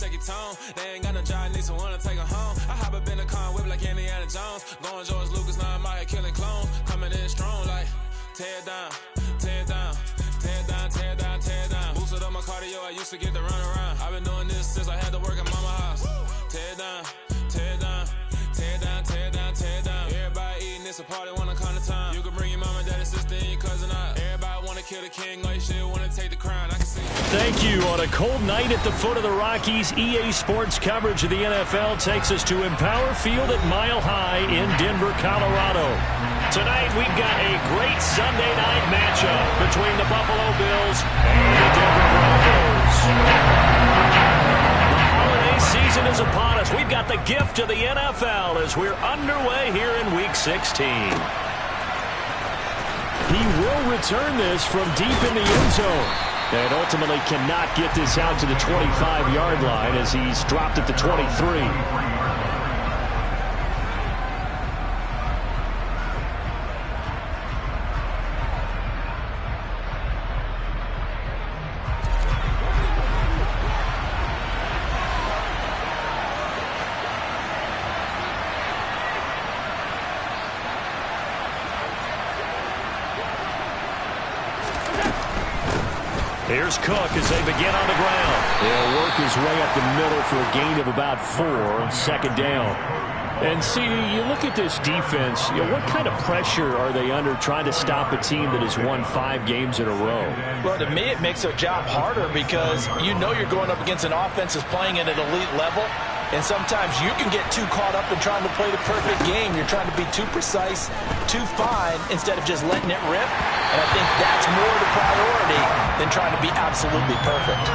shake your tone. They ain't got no job, need someone to take her home. I hop up in the car, whip like Indiana Jones. Going George Lucas, now I'm out here killing clones. Coming in strong like, tear it down, tear it down. Tear it down, tear it down, tear it down. Boosted up my cardio, I used to get to run around. I've been doing this since I had to work at mama house. Tear it down, tear it down, tear it down, tear it down, tear it down. Everybody eating, it's a party, wanna come to time. You can bring your mama, daddy, sister, and your cousin out. Everybody wanna kill the king, or you shit wanna take the crown. I can see. Thank you. On a cold night at the foot of the Rockies, EA Sports coverage of the NFL takes us to Empower Field at Mile High in Denver, Colorado. Tonight, we've got a great Sunday night matchup between the Buffalo Bills and the Denver Broncos. The holiday season is upon us. We've got the gift of the NFL as we're underway here in Week 16. He will return this from deep in the end zone. And ultimately cannot get this out to the 25-yard line as he's dropped at the 23. Here's Cook as they begin on the ground. He'll work his way up the middle for a gain of about 4 on second down. And see, you look at this defense, what kind of pressure are they under trying to stop a team that has won 5 games in a row? Well, to me, it makes their job harder because you know you're going up against an offense that's playing at an elite level. And sometimes you can get too caught up in trying to play the perfect game. You're trying to be too precise, too fine, instead of just letting it rip. And I think that's more the priority than trying to be absolutely perfect.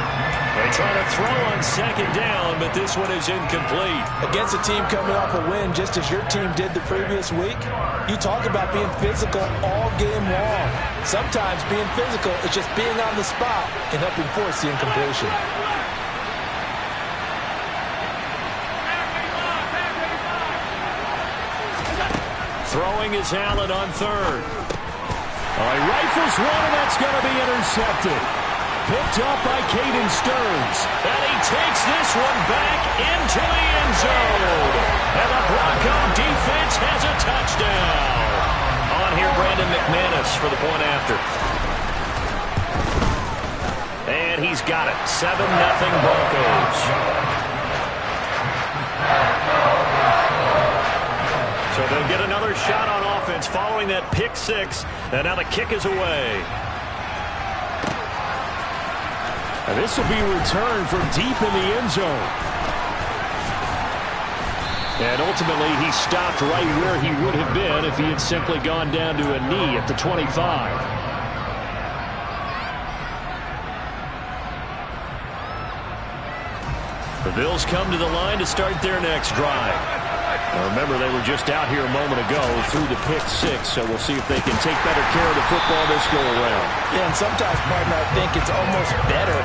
They try to throw on second down, but this one is incomplete. Against a team coming off a win, just as your team did the previous week, you talk about being physical all game long. Sometimes being physical is just being on the spot and helping force the incompletion. Throwing is Allen on third. He rifles one, and that's going to be intercepted. Picked up by Caden Stearns. And he takes this one back into the end zone. And the Bronco defense has a touchdown. On here, Brandon McManus for the point after. And he's got it. 7-0 Broncos. So they'll get another shot on offense following that pick six. And now the kick is away. And this will be returned from deep in the end zone. And ultimately, he stopped right where he would have been if he had simply gone down to a knee at the 25. The Bills come to the line to start their next drive. Now remember, they were just out here a moment ago through the pick six, so we'll see if they can take better care of the football this go-around. Yeah, and sometimes, partner, I think it's almost better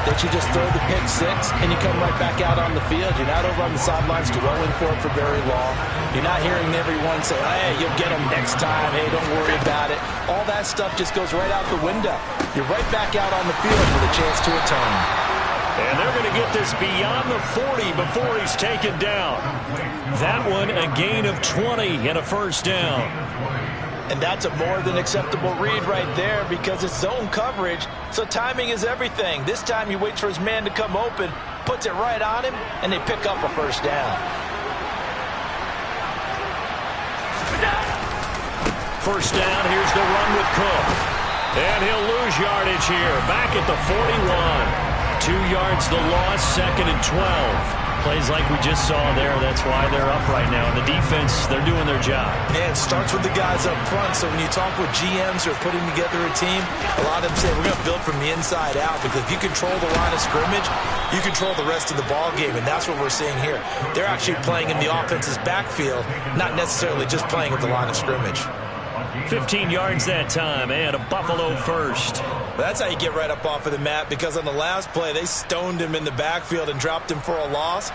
that you just throw the pick six and you come right back out on the field. You're not over on the sidelines dwelling for it for very long. You're not hearing everyone say, hey, you'll get them next time. Hey, don't worry about it. All that stuff just goes right out the window. You're right back out on the field with a chance to atone. And they're going to get this beyond the 40 before he's taken down. That one, a gain of 20 and a first down. And that's a more than acceptable read right there because it's zone coverage, so timing is everything. This time he waits for his man to come open, puts it right on him, and they pick up a first down. First down, here's the run with Cook. And he'll lose yardage here, back at the 41. 2 yards the loss, 2nd and 12. Plays like we just saw there. That's why they're up right now. And the defense, they're doing their job. And it starts with the guys up front. So when you talk with GMs who are putting together a team, a lot of them say we're going to build from the inside out. Because if you control the line of scrimmage, you control the rest of the ball game. And that's what we're seeing here. They're actually playing in the offense's backfield, not necessarily just playing at the line of scrimmage. 15 yards that time, and a Buffalo first. That's how you get right up off of the mat, because on the last play, they stoned him in the backfield and dropped him for a loss.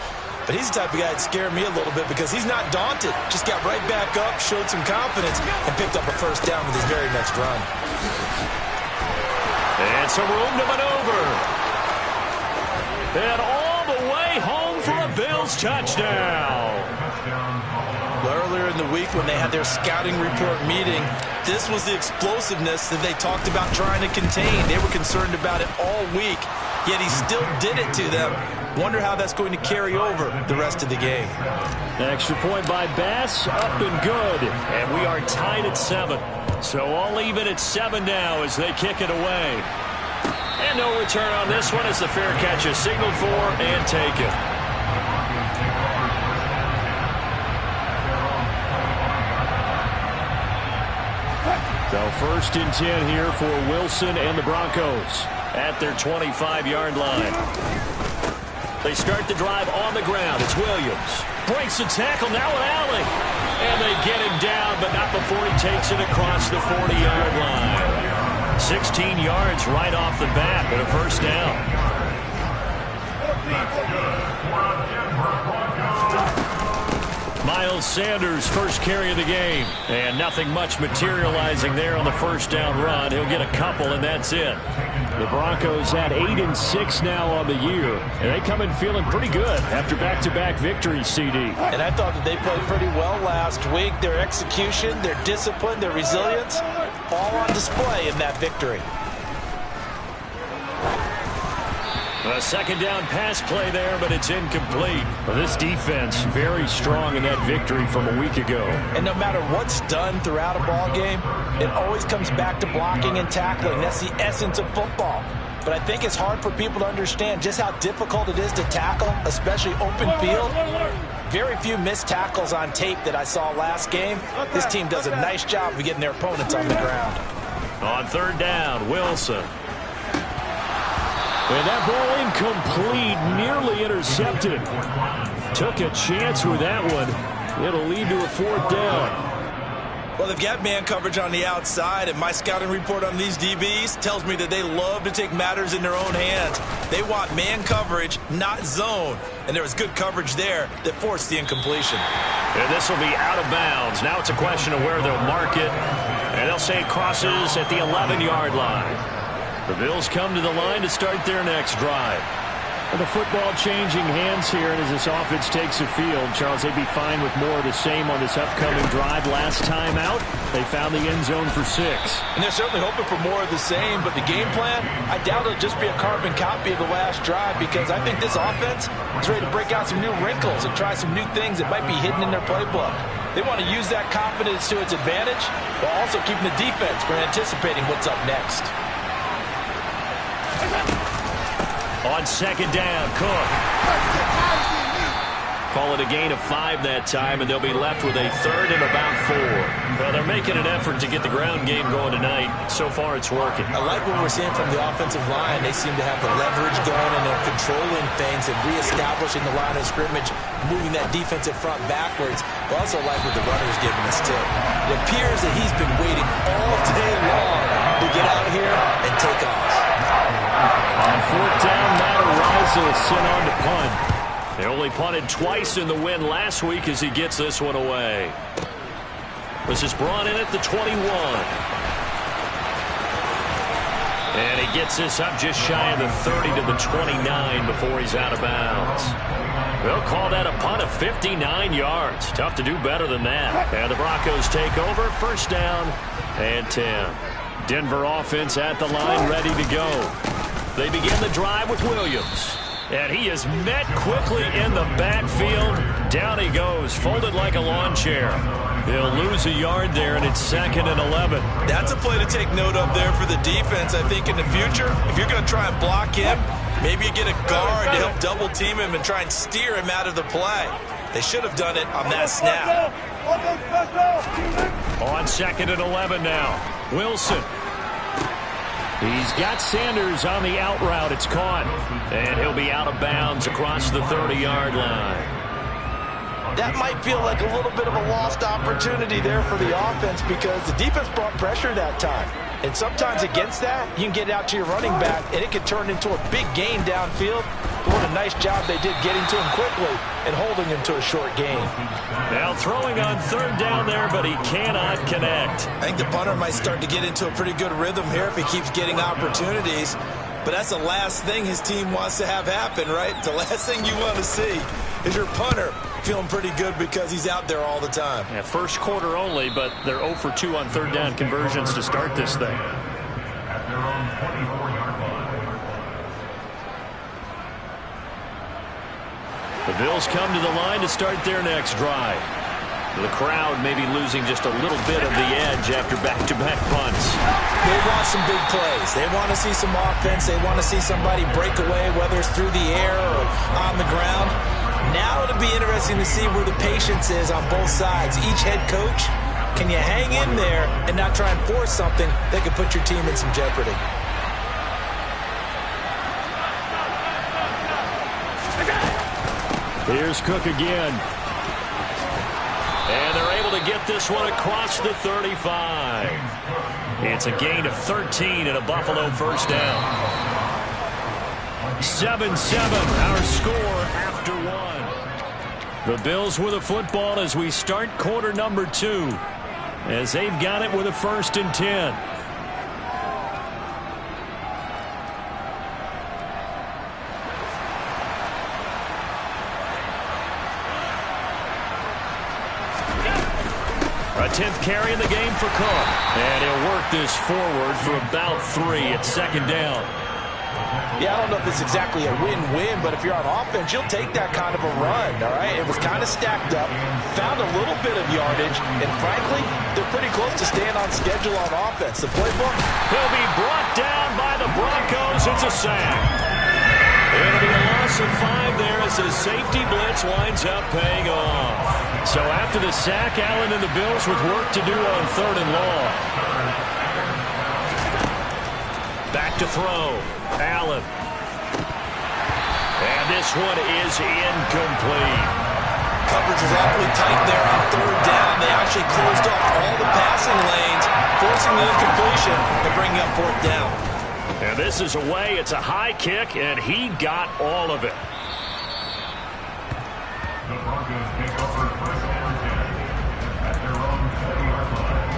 But he's the type of guy that scared me a little bit because he's not daunted. Just got right back up, showed some confidence, and picked up a first down with his very next run. And some room to maneuver. And all the way Bills touchdown. Earlier in the week when they had their scouting report meeting, this was the explosiveness that they talked about trying to contain. They were concerned about it all week, yet he still did it to them. Wonder how that's going to carry over the rest of the game. An extra point by Bass, up and good. And we are tied at 7. So all even at 7 now as they kick it away. And no return on this one as the fair catch is signaled for and taken. So 1st and 10 here for Wilson and the Broncos at their 25-yard line. They start the drive on the ground. It's Williams. Breaks the tackle, now an alley. And they get him down, but not before he takes it across the 40-yard line. 16 yards right off the bat, but a first down. Miles Sanders' first carry of the game. And nothing much materializing there on the first down run. He'll get a couple, and that's it. The Broncos at 8-6 now on the year. And they come in feeling pretty good after back-to-back victories, CD. And I thought that they played pretty well last week. Their execution, their discipline, their resilience, all on display in that victory. A second down pass play there, but it's incomplete. Well, this defense very strong in that victory from a week ago. And no matter what's done throughout a ball game, it always comes back to blocking and tackling. That's the essence of football. But I think it's hard for people to understand just how difficult it is to tackle, especially open field. Very few missed tackles on tape that I saw last game. This team does a nice job of getting their opponents on the ground. On 3rd down, Wilson. And that ball incomplete, nearly intercepted. Took a chance with that one. It'll lead to a 4th down. Well, they've got man coverage on the outside, and my scouting report on these DBs tells me that they love to take matters in their own hands. They want man coverage, not zone. And there was good coverage there that forced the incompletion. And this will be out of bounds. Now it's a question of where they'll mark it. And they'll say it crosses at the 11-yard line. The Bills come to the line to start their next drive. And the football changing hands here, and as this offense takes the field, Charles, they'd be fine with more of the same on this upcoming drive. Last time out, they found the end zone for 6. And they're certainly hoping for more of the same, but the game plan, I doubt it'll just be a carbon copy of the last drive, because I think this offense is ready to break out some new wrinkles and try some new things that might be hidden in their playbook. They want to use that confidence to its advantage, while also keeping the defense from anticipating what's up next. On 2nd down, Cook. Call it a gain of 5 that time, and they'll be left with a 3rd and about 4. Well, they're making an effort to get the ground game going tonight. So far, it's working. I like what we're seeing from the offensive line. They seem to have the leverage going, and they're controlling things and reestablishing the line of scrimmage, moving that defensive front backwards. I also like what the runner's giving us, too. It appears that he's been waiting all day long to get out here and take off. On 4th down, Matt Araiza sent on to punt. They only punted twice in the win last week as he gets this one away. This is brought in at the 21. And he gets this up just shy of the 30 to the 29 before he's out of bounds. They'll call that a punt of 59 yards. Tough to do better than that. And the Broncos take over, 1st down and 10. Denver offense at the line, ready to go. They begin the drive with Williams. And he is met quickly in the backfield. Down he goes, folded like a lawn chair. He'll lose a yard there, and it's 2nd and 11. That's a play to take note of there for the defense, I think, in the future. If you're going to try and block him, maybe you get a guard to help double team him and try and steer him out of the play. They should have done it on that snap. On 2nd and 11 now. Wilson. He's got Sanders on the out route. It's caught. And he'll be out of bounds across the 30-yard line. That might feel like a little bit of a lost opportunity there for the offense because the defense brought pressure that time. And sometimes against that, you can get out to your running back, and it could turn into a big gain downfield. But what a nice job they did getting to him quickly and holding him to a short gain. Now throwing on 3rd down there, but he cannot connect. I think the punter might start to get into a pretty good rhythm here if he keeps getting opportunities. But that's the last thing his team wants to have happen, right? It's the last thing you want to see. is your punter feeling pretty good because he's out there all the time. Yeah, first quarter only, but they're 0 for 2 on third down conversions to start this thing. At their own 24-yard line. The Bills come to the line to start their next drive. The crowd may be losing just a little bit of the edge after back-to-back punts. They want some big plays. They want to see some offense. They want to see somebody break away, whether it's through the air or on the ground. Now it'll be interesting to see where the patience is on both sides. Each head coach, can you hang in there and not try and force something that could put your team in some jeopardy? Here's Cook again. And they're able to get this one across the 35. It's a gain of 13 and a Buffalo first down. 7-7, our score after one. The Bills with a football as we start quarter number 2, as they've got it with a 1st and 10. A 10th carry in the game for Cook. And he'll work this forward for about 3 at 2nd down. Yeah, I don't know if it's exactly a win-win, but if you're on offense, you'll take that kind of a run, all right? It was kind of stacked up, found a little bit of yardage, and frankly, they're pretty close to staying on schedule on offense. The playbook, he'll be brought down by the Broncos. It's a sack. It'll be a loss of 5 there as the safety blitz winds up paying off. So after the sack, Allen and the Bills with work to do on 3rd and long. Back to throw. Allen. And this one is incomplete. Coverage was awfully tight there on 3rd down. They actually closed off all the passing lanes, forcing the incompletion and bringing up 4th down. And this is away. It's a high kick, and he got all of it. The Broncos take over 1st and 10 at their own 20-yard line.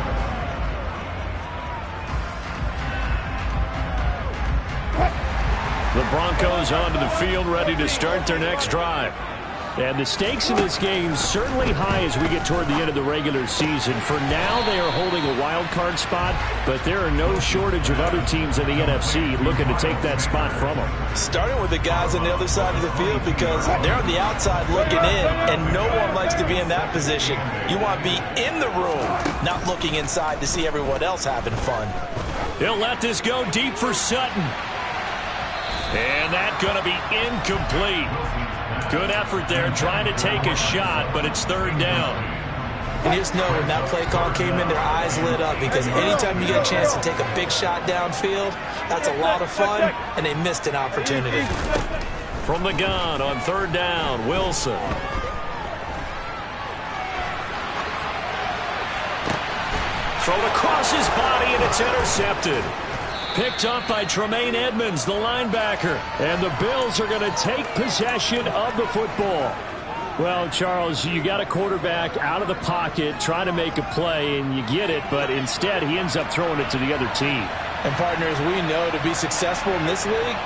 The Broncos onto the field, ready to start their next drive. And the stakes in this game certainly high as we get toward the end of the regular season. For now, they are holding a wild card spot, but there are no shortage of other teams in the NFC looking to take that spot from them. Starting with the guys on the other side of the field because they're on the outside looking in, and no one likes to be in that position. You want to be in the room, not looking inside to see everyone else having fun. He'll let this go deep for Sutton. And that's going to be incomplete. Good effort there, trying to take a shot, but it's 3rd down. And you just know when that play call came in, their eyes lit up because anytime you get a chance to take a big shot downfield, that's a lot of fun, and they missed an opportunity. From the gun on 3rd down, Wilson. Thrown across his body, and it's intercepted. Picked up by Tremaine Edmonds, the linebacker. And the Bills are going to take possession of the football. Well, Charles, you got a quarterback out of the pocket trying to make a play, and you get it, but instead he ends up throwing it to the other team. And, partners, we know to be successful in this league,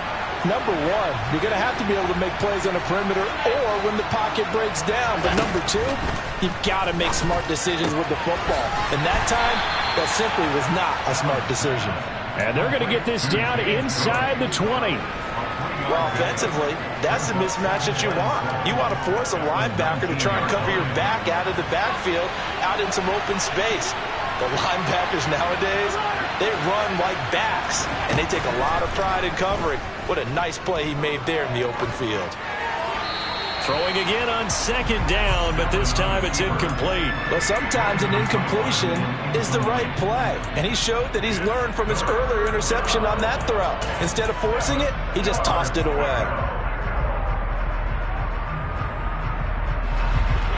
number one, you're going to have to be able to make plays on the perimeter or when the pocket breaks down. But number two, you've got to make smart decisions with the football. And that time, that simply was not a smart decision. And they're going to get this down inside the 20. Well, offensively, that's the mismatch that you want. You want to force a linebacker to try and cover your back out of the backfield, out in some open space. The linebackers nowadays, they run like backs, and they take a lot of pride in covering. What a nice play he made there in the open field. Throwing again on 2nd down, but this time it's incomplete. Well, sometimes an incompletion is the right play, and he showed that he's learned from his earlier interception on that throw. Instead of forcing it, he just tossed it away.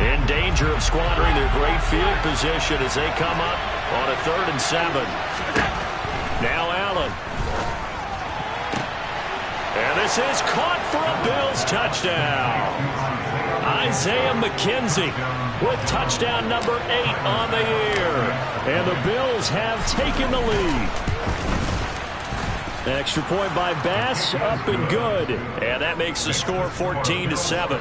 In danger of squandering their great field position as they come up on a 3rd and 7. Now Allen. And this is caught for a Bills touchdown. Isaiah McKenzie with touchdown number 8 on the year. And the Bills have taken the lead. Extra point by Bass, up and good. And that makes the score 14-7.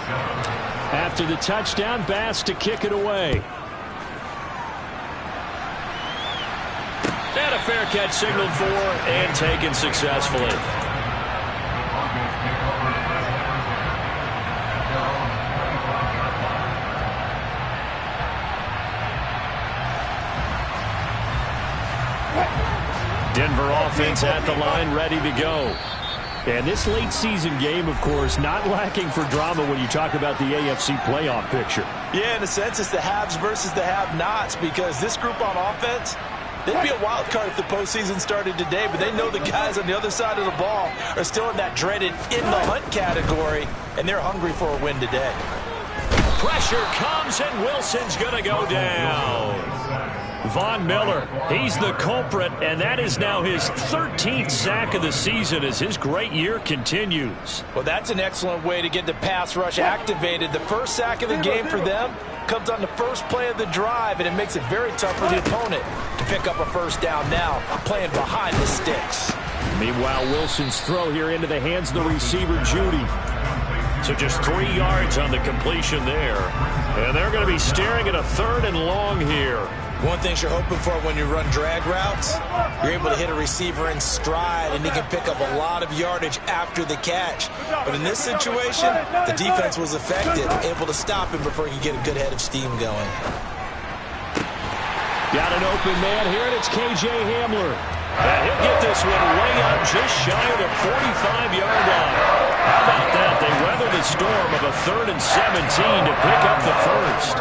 After the touchdown, Bass to kick it away. And a fair catch signaled for and taken successfully. Denver offense at the line, ready to go. And this late season game, of course, not lacking for drama when you talk about the AFC playoff picture. Yeah, in a sense, it's the haves versus the have-nots, because this group on offense, they'd be a wild card if the postseason started today, but they know the guys on the other side of the ball are still in that dreaded in-the-hunt category, and they're hungry for a win today. Pressure comes, and Wilson's going to go down. Von Miller, he's the culprit, and that is now his 13th sack of the season as his great year continues. Well, that's an excellent way to get the pass rush activated. The first sack of the game for them comes on the first play of the drive, and it makes it very tough for the opponent to pick up a first down now, playing behind the sticks. Meanwhile, Wilson's throw here into the hands of the receiver, Judy. So just 3 yards on the completion there. And they're going to be staring at a 3rd and long here. One thing you're hoping for when you run drag routes, you're able to hit a receiver in stride, and he can pick up a lot of yardage after the catch. But in this situation, the defense was effective, able to stop him before he could get a good head of steam going. Got an open man here, and it's K.J. Hamler. And he'll get this one way up just shy of the 45-yard line. How about that? They weather the storm of a 3rd and 17 to pick up the first.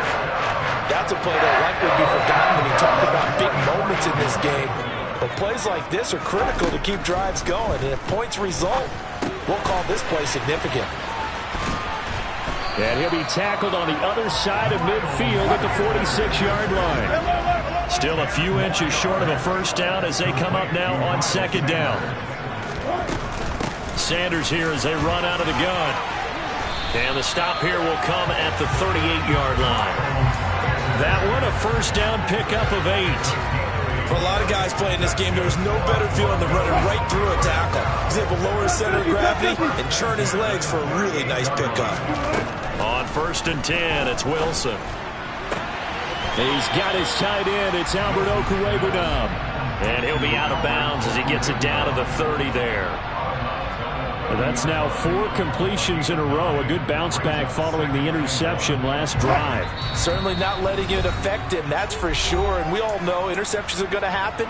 That's a play that will likely be forgotten when you talk about big moments in this game. But plays like this are critical to keep drives going. And if points result, we'll call this play significant. And he'll be tackled on the other side of midfield at the 46-yard line. Still a few inches short of a first down as they come up now on 2nd down. Sanders here as they run out of the gun. And the stop here will come at the 38-yard line. That one a first down pickup of 8. For a lot of guys playing this game, there's no better feeling than running right through a tackle. He's able to lower his center of gravity and churn his legs for a really nice pickup. On 1st and 10, it's Wilson. He's got his tight end. It's Albert Okwuegbunam. And he'll be out of bounds as he gets it down to the 30 there. That's now 4 completions in a row. A good bounce back following the interception last drive. Certainly not letting it affect him, that's for sure. And we all know interceptions are going to happen.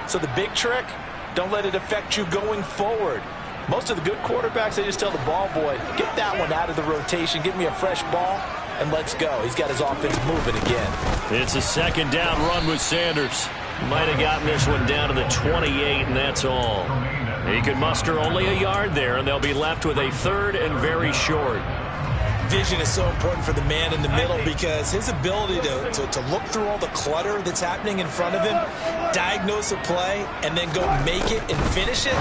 So the big trick, don't let it affect you going forward. Most of the good quarterbacks, they just tell the ball boy, get that one out of the rotation, give me a fresh ball, and let's go. He's got his offense moving again. It's a 2nd down run with Sanders. Might have gotten this one down to the 28, and that's all. He could muster only a yard there, and they'll be left with a 3rd and very short. Vision is so important for the man in the middle because his ability to look through all the clutter that's happening in front of him, diagnose a play, and then go make it and finish it,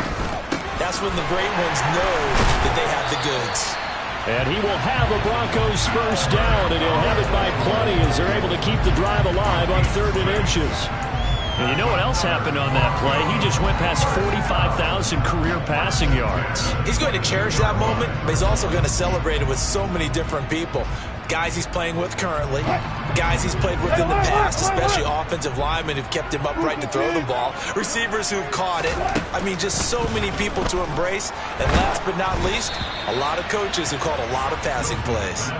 that's when the great ones know that they have the goods. And he will have a Broncos first down, and he'll have it by plenty as they're able to keep the drive alive on 3rd and inches. And you know what else happened on that play? He just went past 45,000 career passing yards. He's going to cherish that moment, but he's also going to celebrate it with so many different people. Guys he's playing with currently, guys he's played with in the past, especially offensive linemen who've kept him upright to throw the ball, receivers who've caught it. I mean, just so many people to embrace. And last but not least, a lot of coaches who called a lot of passing plays.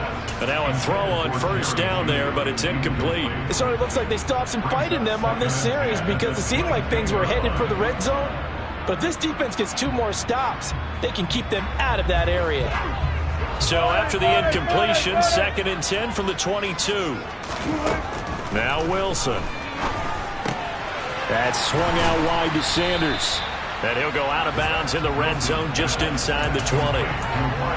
And now a throw on first down there, but it's incomplete. It sort of looks like they stopped some fight in them on this series because it seemed like things were headed for the red zone. But if this defense gets 2 more stops, they can keep them out of that area. So after the incompletion, 2nd and 10 from the 22. Now Wilson. That's swung out wide to Sanders. And he'll go out of bounds in the red zone just inside the 20.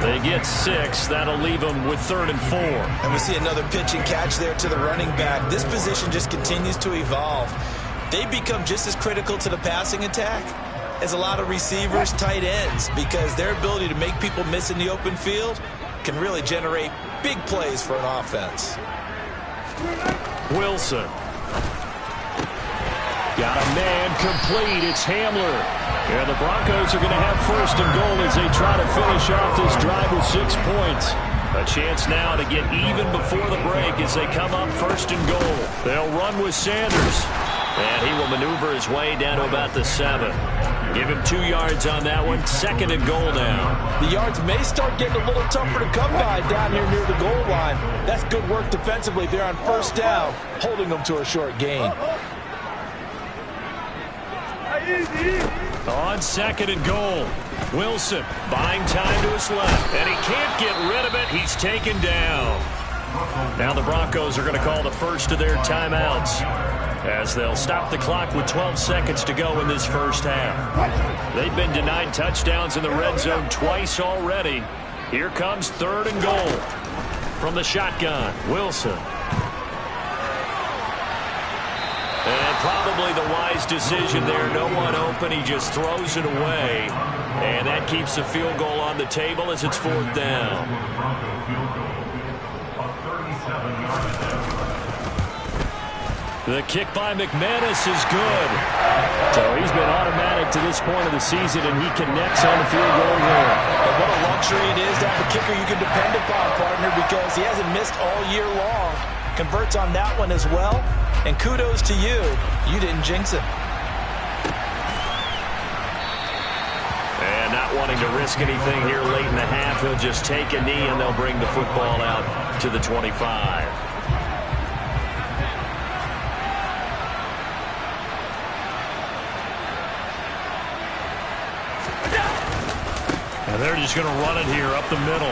They get 6. That'll leave them with 3rd and 4. And we see another pitch and catch there to the running back. This position just continues to evolve. They become just as critical to the passing attack as a lot of receivers, tight ends, because their ability to make people miss in the open field can really generate big plays for an offense. Wilson. Got a man complete. It's Hamler. And the Broncos are going to have 1st and goal as they try to finish off this drive with 6 points. A chance now to get even before the break as they come up first and goal. They'll run with Sanders. And he will maneuver his way down to about the 7. Give him 2 yards on that one. Second and goal now. The yards may start getting a little tougher to come by down here near the goal line. That's good work defensively there on first down, holding them to a short gain. On second and goal, Wilson buying time to his left, and he can't get rid of it. He's taken down. Now the Broncos are going to call the first of their timeouts as they'll stop the clock with 12 seconds to go in this first half. They've been denied touchdowns in the red zone twice already. Here comes third and goal from the shotgun, Wilson. And probably the wise decision there. No one open. He just throws it away. And that keeps the field goal on the table as it's fourth down. The kick by McManus is good. So he's been automatic to this point of the season, and he connects on the field goal there. And what a luxury it is to have a kicker you can depend upon, partner, because he hasn't missed all year long. Converts on that one as well. And kudos to you. You didn't jinx him. And not wanting to risk anything here late in the half, he'll just take a knee, and they'll bring the football out to the 25. And they're just going to run it here up the middle.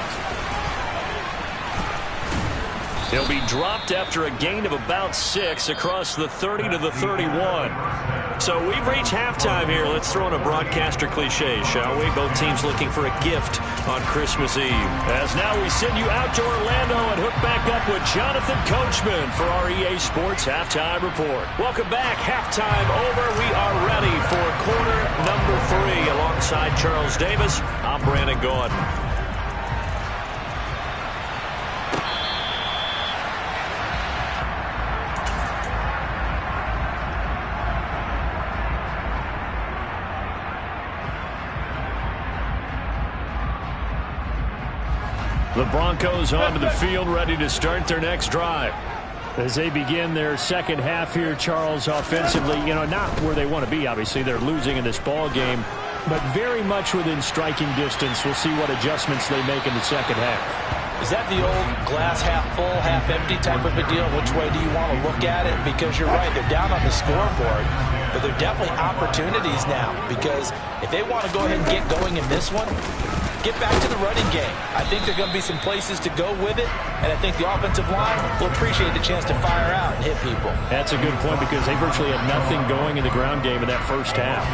He'll be dropped after a gain of about 6 across the 30 to the 31. So we've reached halftime here. Let's throw in a broadcaster cliche, shall we? Both teams looking for a gift on Christmas Eve. As now we send you out to Orlando and hook back up with Jonathan Coachman for our EA Sports Halftime Report. Welcome back. Halftime over. We are ready for quarter number 3. Alongside Charles Davis, I'm Brandon Gordon. The Broncos onto the field, ready to start their next drive. As they begin their second half here, Charles, offensively, not where they want to be, obviously. They're losing in this ball game, but very much within striking distance. We'll see what adjustments they make in the second half. Is that the old glass half full, half empty type of a deal? Which way do you want to look at it? Because you're right, they're down on the scoreboard, but they're definitely opportunities now, because if they want to go ahead and get going in this one, get back to the running game. I think there are going to be some places to go with it, and I think the offensive line will appreciate the chance to fire out and hit people. That's a good point, because they virtually had nothing going in the ground game in that first half.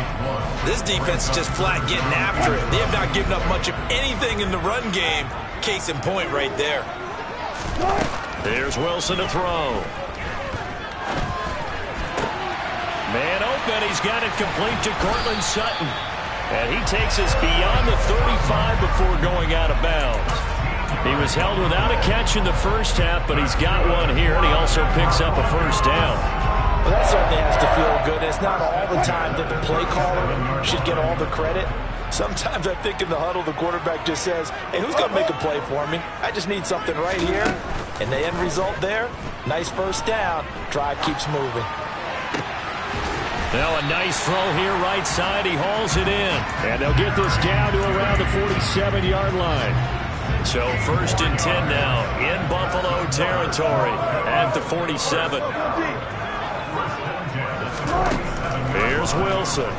This defense is just flat getting after it. They have not given up much of anything in the run game. Case in point right there. There's Wilson to throw. Man open. He's got it complete to Cortland Sutton. And he takes us beyond the 35 before going out of bounds. He was held without a catch in the first half, but he's got one here, and he also picks up a first down. Well, that certainly has to feel good. It's not all the time that the play caller should get all the credit. Sometimes I think in the huddle, the quarterback just says, hey, who's going to make a play for me? I just need something right here. And the end result there, nice first down. Drive keeps moving. Now a nice throw here right side. He hauls it in. And they'll get this down to around the 47-yard line. So first and 10 now in Buffalo territory at the 47. Here's Wilson.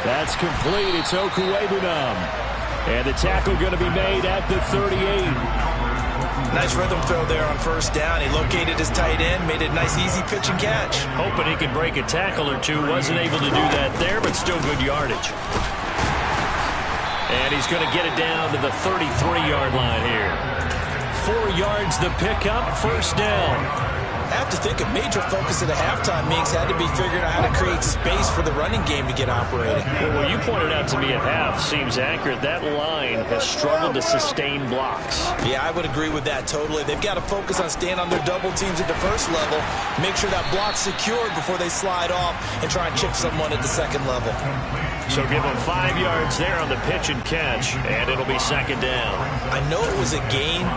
That's complete. It's Okuwebunam. And the tackle going to be made at the 38. Nice rhythm throw there on first down. He located his tight end, made it a nice, easy pitch and catch. Hoping he could break a tackle or two. Wasn't able to do that there, but still good yardage. And he's going to get it down to the 33-yard line here. 4 yards the pickup, first down. I have to think a major focus of the halftime meetings had to be figuring out how to create space for the running game to get operating. Well, what you pointed out to me at half seems accurate. That line has struggled to sustain blocks. Yeah, I would agree with that totally. They've got to focus on staying on their double teams at the first level, make sure that block's secured before they slide off and try and chip someone at the second level. So give him 5 yards there on the pitch and catch, and it'll be second down. I know it was a gain,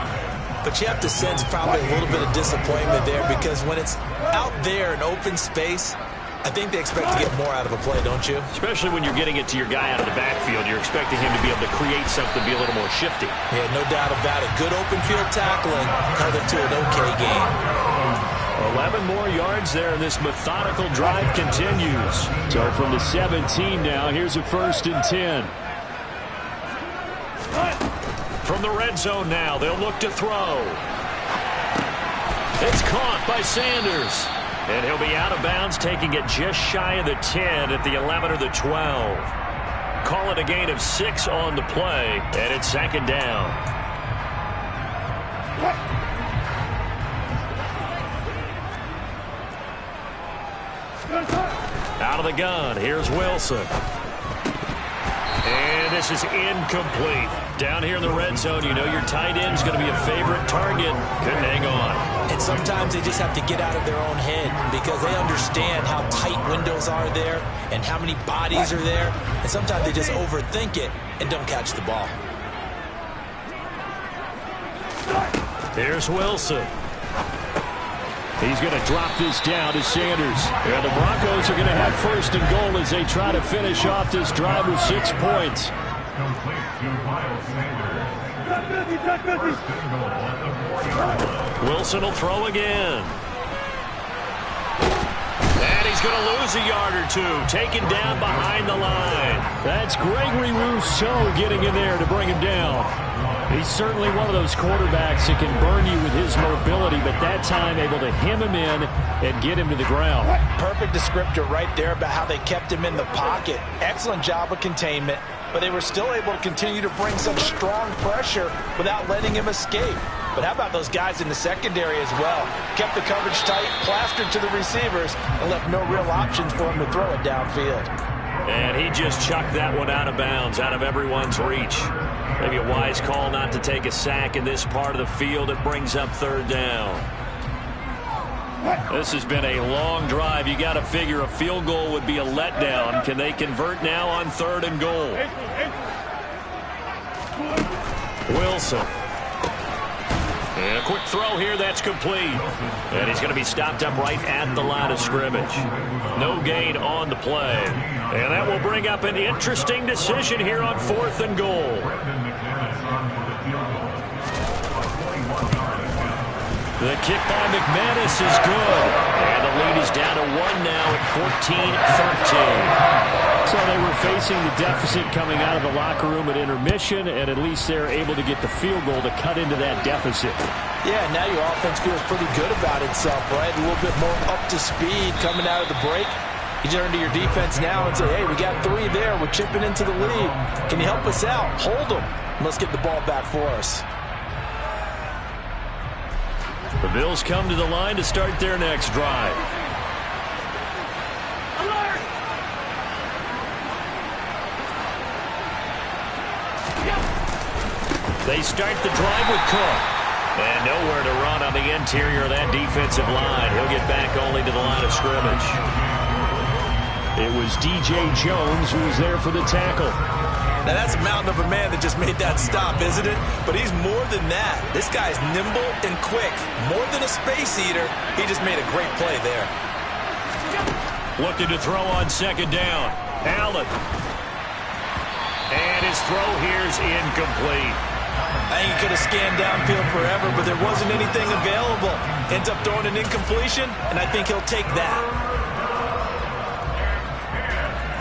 but you have to sense probably a little bit of disappointment there because when it's out there in open space, I think they expect to get more out of a play, don't you? Especially when you're getting it to your guy out of the backfield. You're expecting him to be able to create something, be a little more shifty. Yeah, no doubt about it. Good open field tackling, held it to an okay game. 11 more yards there, and this methodical drive continues. So from the 17 now, here's a 1st and 10. From the red zone now, they'll look to throw. It's caught by Sanders. And he'll be out of bounds, taking it just shy of the 10 at the 11 or the 12. Call it a gain of 6 on the play, and it's second down. Out of the gun, here's Wilson. And this is incomplete. Down here in the red zone, you know your tight end's going to be a favorite target. Couldn't hang on. And sometimes they just have to get out of their own head because they understand how tight windows are there and how many bodies are there. And sometimes they just overthink it and don't catch the ball. Here's Wilson. He's going to drop this down to Sanders. And the Broncos are going to have 1st and goal as they try to finish off this drive with 6 points. Complete to Miles Sanders. 1st and goal at the 40-yard line. Wilson will throw again. And he's going to lose a yard or two. Taken down behind the line. That's Gregory Rousseau getting in there to bring him down. He's certainly one of those quarterbacks that can burn you with his mobility, but that time able to hem him in and get him to the ground. Perfect descriptor right there about how they kept him in the pocket. Excellent job of containment, but they were still able to continue to bring such strong pressure without letting him escape. But how about those guys in the secondary as well? Kept the coverage tight, plastered to the receivers, and left no real options for him to throw it downfield. And he just chucked that one out of bounds, out of everyone's reach. Maybe a wise call not to take a sack in this part of the field. It brings up 3rd down. This has been a long drive. You got to figure a field goal would be a letdown. Can they convert now on 3rd and goal? Wilson. And a quick throw here, that's complete. And he's going to be stopped up right at the line of scrimmage. No gain on the play. And that will bring up an interesting decision here on 4th and goal. The kick by McManus is good. And the lead is down to 1 now at 14-13. So they were facing the deficit coming out of the locker room at intermission, and at least they're able to get the field goal to cut into that deficit. Yeah, now your offense feels pretty good about itself, right? A little bit more up to speed coming out of the break. You turn to your defense now and say, hey, we got 3 there. We're chipping into the lead. Can you help us out? Hold them. Let's get the ball back for us. The Bills come to the line to start their next drive. They start the drive with Cook. And nowhere to run on the interior of that defensive line. He'll get back only to the line of scrimmage. It was DJ Jones who was there for the tackle. Now that's a mountain of a man that just made that stop, isn't it? But he's more than that. This guy's nimble and quick. More than a space eater, he just made a great play there. Looking to throw on 2nd down. Allen. And his throw here's incomplete. I think he could have scanned downfield forever, but there wasn't anything available. Ends up throwing an incompletion, and I think he'll take that.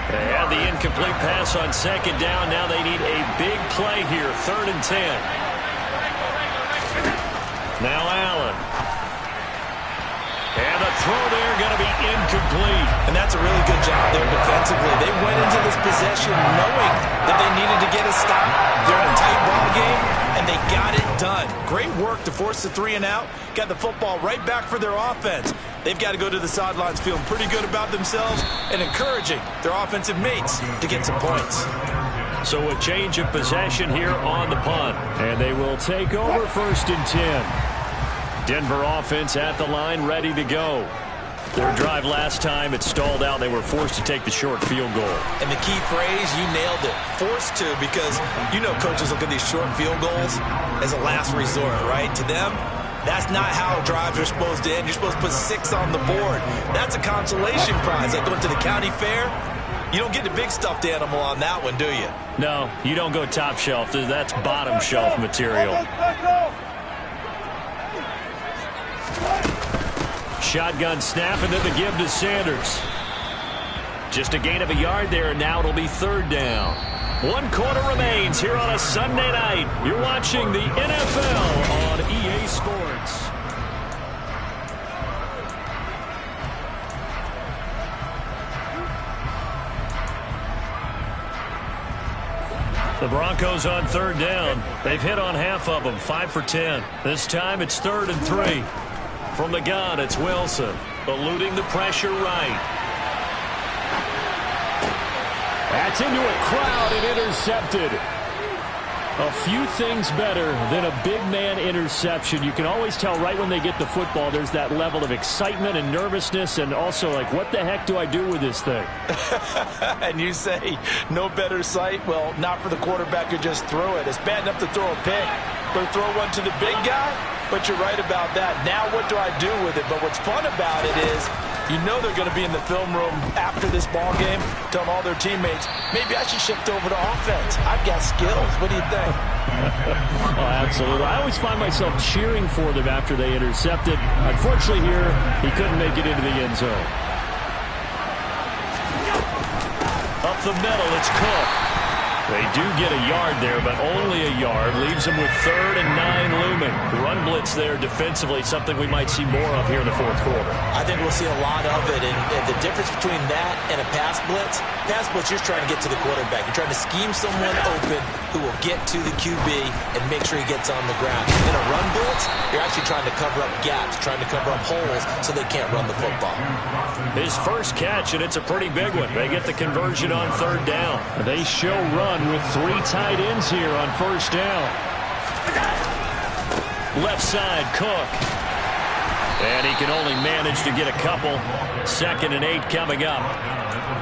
They had the incomplete pass on 2nd down. Now they need a big play here, 3rd and 10. Now Allen. And the throw there going to be incomplete. And that's a really good job there defensively. They went into this possession knowing that they needed to get a stop. They're in a tight ball game, and they got it done. Great work to force the 3 and out. Got the football right back for their offense. They've got to go to the sidelines feeling pretty good about themselves and encouraging their offensive mates to get some points. So a change of possession here on the punt. And they will take over 1st and 10. Denver offense at the line, ready to go. Their drive last time, it stalled out. They were forced to take the short field goal. And the key phrase, you nailed it, forced to, because you know coaches look at these short field goals as a last resort, right? To them, that's not how drives are supposed to end. You're supposed to put 6 on the board. That's a consolation prize. Like going to the county fair, you don't get the big stuffed animal on that one, do you? No, you don't go top shelf. That's bottom shelf material. Shotgun snap, and then the give to Sanders. Just a gain of a yard there, and now it'll be 3rd down. 1 quarter remains here on a Sunday night. You're watching the NFL on EA Sports. The Broncos on 3rd down. They've hit on half of them, 5 for 10. This time it's 3rd and 3. From the gun, it's Wilson, eluding the pressure right. That's into a crowd and intercepted. A few things better than a big man interception. You can always tell right when they get the football, there's that level of excitement and nervousness, and also like, what the heck do I do with this thing? And you say, no better sight? Well, not for the quarterback who just threw it. It's bad enough to throw a pick, but throw one to the big guy? But you're right about that. Now what do I do with it? But what's fun about it is, you know they're going to be in the film room after this ball game, telling all their teammates, maybe I should shift over to offense. I've got skills. What do you think? Oh, absolutely. I always find myself cheering for them after they intercepted. Unfortunately here, he couldn't make it into the end zone. Up the middle, it's Cook. They do get a yard there, but only a yard. Leaves them with 3rd and 9 looming. The run blitz there defensively, something we might see more of here in the 4th quarter. I think we'll see a lot of it, and the difference between that and a pass blitz, you're trying to get to the quarterback. You're trying to scheme someone open who will get to the QB and make sure he gets on the ground. In a run blitz, you're actually trying to cover up gaps, trying to cover up holes so they can't run the football. His first catch, and it's a pretty big one. They get the conversion on 3rd down. They show run with 3 tight ends here on 1st down. Left side, Cook. And he can only manage to get a couple. 2nd and 8 coming up.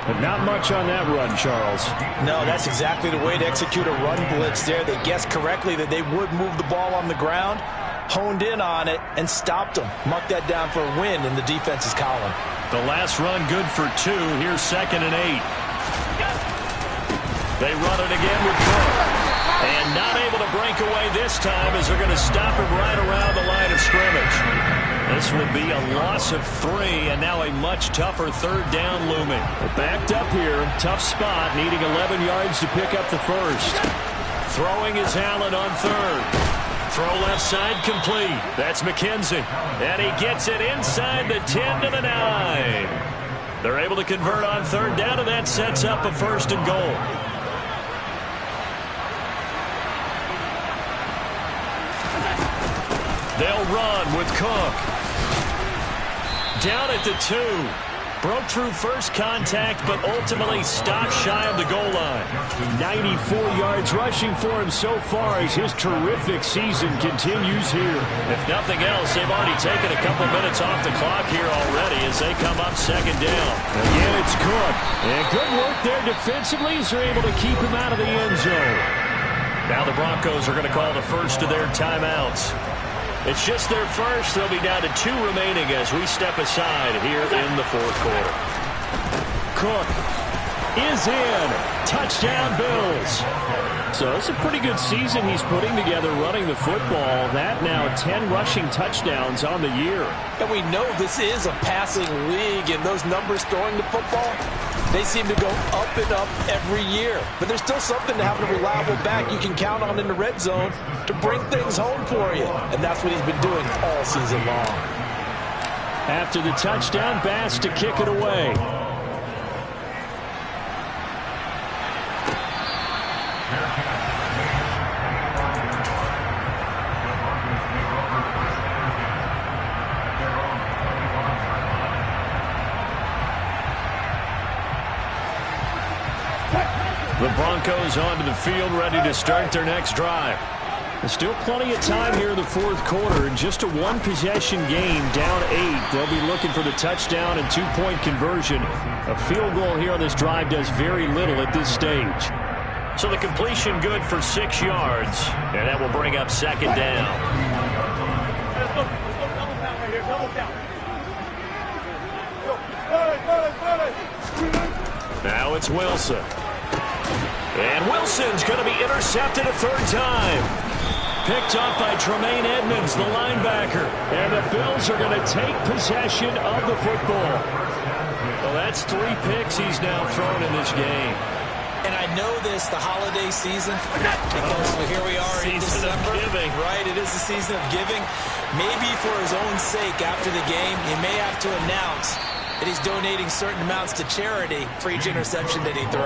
But not much on that run, Charles. No, that's exactly the way to execute a run blitz there. They guessed correctly that they would move the ball on the ground, honed in on it, and stopped them. Marked that down for a win in the defense's column. The last run good for 2. Here's 2nd and 8. They run it again with Cook. And not able to break away this time as they're going to stop him right around the line of scrimmage. This will be a loss of 3, and now a much tougher 3rd down looming. They're backed up here. Tough spot, needing 11 yards to pick up the first. Throwing is Allen on 3rd. Throw left side complete. That's McKenzie. And he gets it inside the 10 to the 9. They're able to convert on 3rd down, and that sets up a 1st and goal. They'll run with Cook. Down at the 2. Broke through first contact, but ultimately stopped shy of the goal line. 94 yards rushing for him so far as his terrific season continues here. If nothing else, they've already taken a couple minutes off the clock here already as they come up 2nd down. Again, it's Cook. And good work there defensively as they're able to keep him out of the end zone. Now the Broncos are going to call the first of their timeouts. It's just their first. They'll be down to 2 remaining as we step aside here in the 4th quarter. Cook is in. Touchdown, Bills. So it's a pretty good season he's putting together running the football. That now 10 rushing touchdowns on the year. And we know this is a passing league, and those numbers throwing the football, they seem to go up and up every year. But there's still something to having a reliable back you can count on in the red zone to bring things home for you. And that's what he's been doing all season long. After the touchdown, Bass to kick it away. The Broncos onto the field, ready to start their next drive. There's still plenty of time here in the fourth quarter. Just a one-possession game, down 8. They'll be looking for the touchdown and two-point conversion. A field goal here on this drive does very little at this stage. So the completion good for 6 yards, and that will bring up second down. Now it's Wilson. And Wilson's going to be intercepted a third time. Picked up by Tremaine Edmonds, the linebacker. And the Bills are going to take possession of the football. Well, that's 3 picks he's now thrown in this game. And I know this, the holiday season, because here we are in December. Giving. Right, it is the season of giving. Maybe for his own sake after the game, he may have to announce that he's donating certain amounts to charity for each interception that he threw.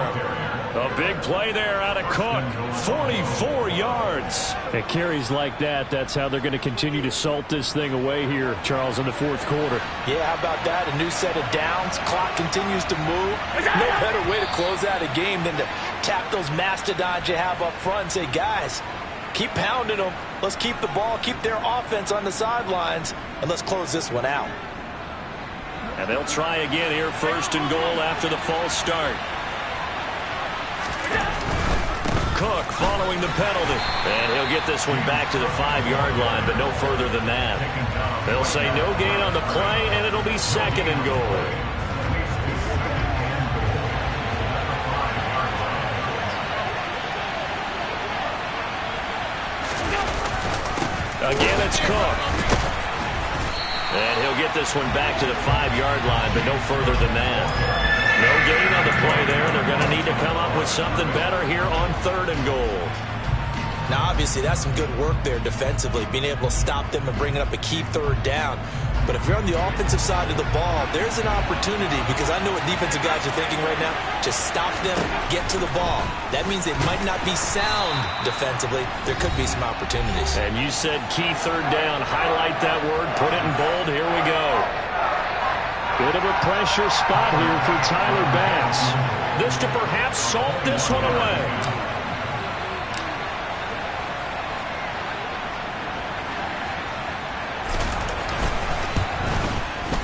A big play there out of Cook. 44 yards. At carries like that, that's how they're going to continue to salt this thing away here, Charles, in the fourth quarter. Yeah, how about that? A new set of downs. Clock continues to move. No better way to close out a game than to tap those mastodons you have up front and say, guys, keep pounding them. Let's keep the ball, keep their offense on the sidelines, and let's close this one out. And they'll try again here, first and goal after the false start. Cook following the penalty. And he'll get this one back to the 5-yard line, but no further than that. They'll say no gain on the play, and it'll be second and goal. Again, it's Cook. And he'll get this one back to the 5-yard line, but no further than that. No gain on the play there. They're going to need to come up with something better here on third and goal. Now, obviously, that's some good work there defensively, being able to stop them and bringing up a key third down. But if you're on the offensive side of the ball, there's an opportunity, because I know what defensive guys are thinking right now. Just stop them, get to the ball. That means they might not be sound defensively. There could be some opportunities. And you said key third down. Highlight that word. Put it in bold. Here we go. Bit of a pressure spot here for Tyler Bass. This to perhaps salt this one away.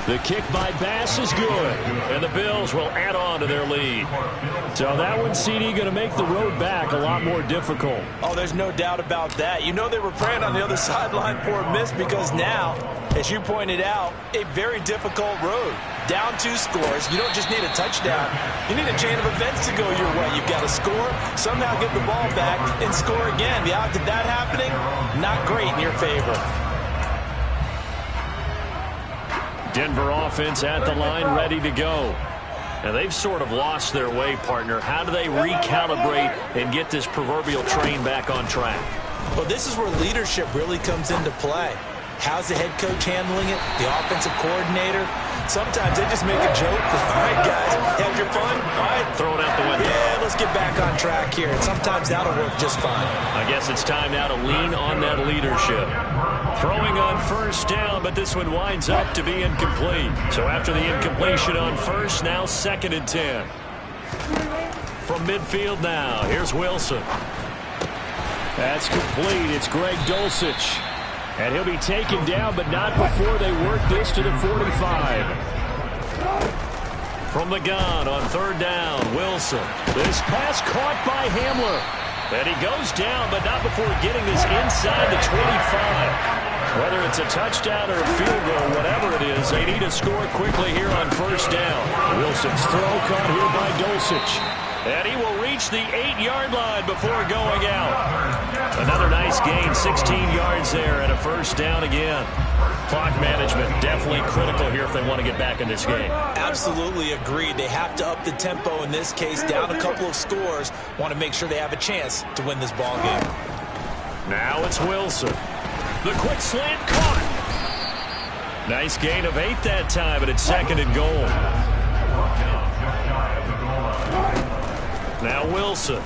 The kick by Bass is good, and the Bills will add on to their lead. So that one, CD, going to make the road back a lot more difficult. Oh, there's no doubt about that. You know they were praying on the other sideline for a miss, because now, as you pointed out, a very difficult road. Down 2 scores. You don't just need a touchdown. You need a chain of events to go your way. You've got to score, somehow get the ball back, and score again. The odds of that happening, not great in your favor. Denver offense at the line, ready to go. And they've sort of lost their way, partner. How do they recalibrate and get this proverbial train back on track? Well, this is where leadership really comes into play. How's the head coach handling it? The offensive coordinator? Sometimes they just make a joke. All right, guys, had your fun? All right. Throw it out the window. Yeah, let's get back on track here. And sometimes that'll work just fine. I guess it's time now to lean on that leadership. Throwing on first down, but this one winds up to be incomplete. So after the incompletion on first, now second and 10. From midfield now, here's Wilson. That's complete. It's Greg Dulcich. And he'll be taken down, but not before they work this to the 45. From the gun on third down, Wilson. This pass caught by Hamler. And he goes down, but not before getting this inside the 25. Whether it's a touchdown or a field goal, whatever it is, they need to score quickly here on first down. Wilson's throw caught here by Dulcich. And he will reach the 8-yard line before going out. Another nice gain, 16 yards there, and a first down again. Clock management definitely critical here if they want to get back in this game. Absolutely agreed. They have to up the tempo in this case, down a couple of scores. Want to make sure they have a chance to win this ball game. Now it's Wilson. The quick slant caught. Nice gain of 8 that time, but it's second and goal. Now Wilson.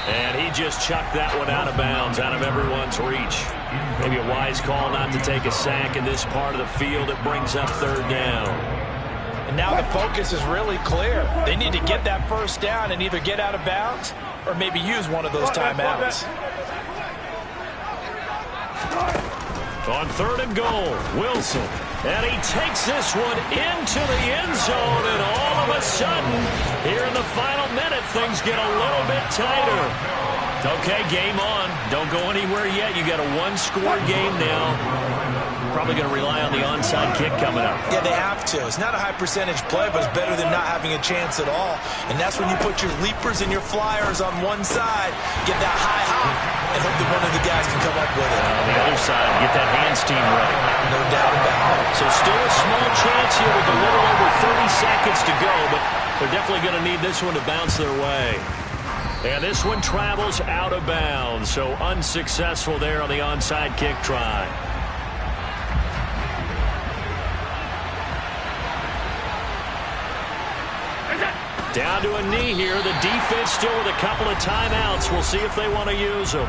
And he just chucked that one out of bounds, out of everyone's reach. Maybe a wise call not to take a sack in this part of the field. It brings up third down. And now the focus is really clear. They need to get that first down and either get out of bounds or maybe use one of those timeouts. On 3rd and goal, Wilson. And he takes this one into the end zone, and all of a sudden, here in the final minute, things get a little bit tighter. Okay, game on. Don't go anywhere yet. You got a one-score game now. Probably going to rely on the onside kick coming up. Yeah, they have to. It's not a high-percentage play, but it's better than not having a chance at all. And that's when you put your leapers and your flyers on one side, get that high hop, and hope that one of the guys can come up with it. On the other side, get that hands team ready. No doubt about it. So still a small chance here with a little over 30 seconds to go, but they're definitely going to need this one to bounce their way. And this one travels out of bounds, so unsuccessful there on the onside kick try. Down to a knee here. The defense still with a couple of timeouts. We'll see if they want to use them.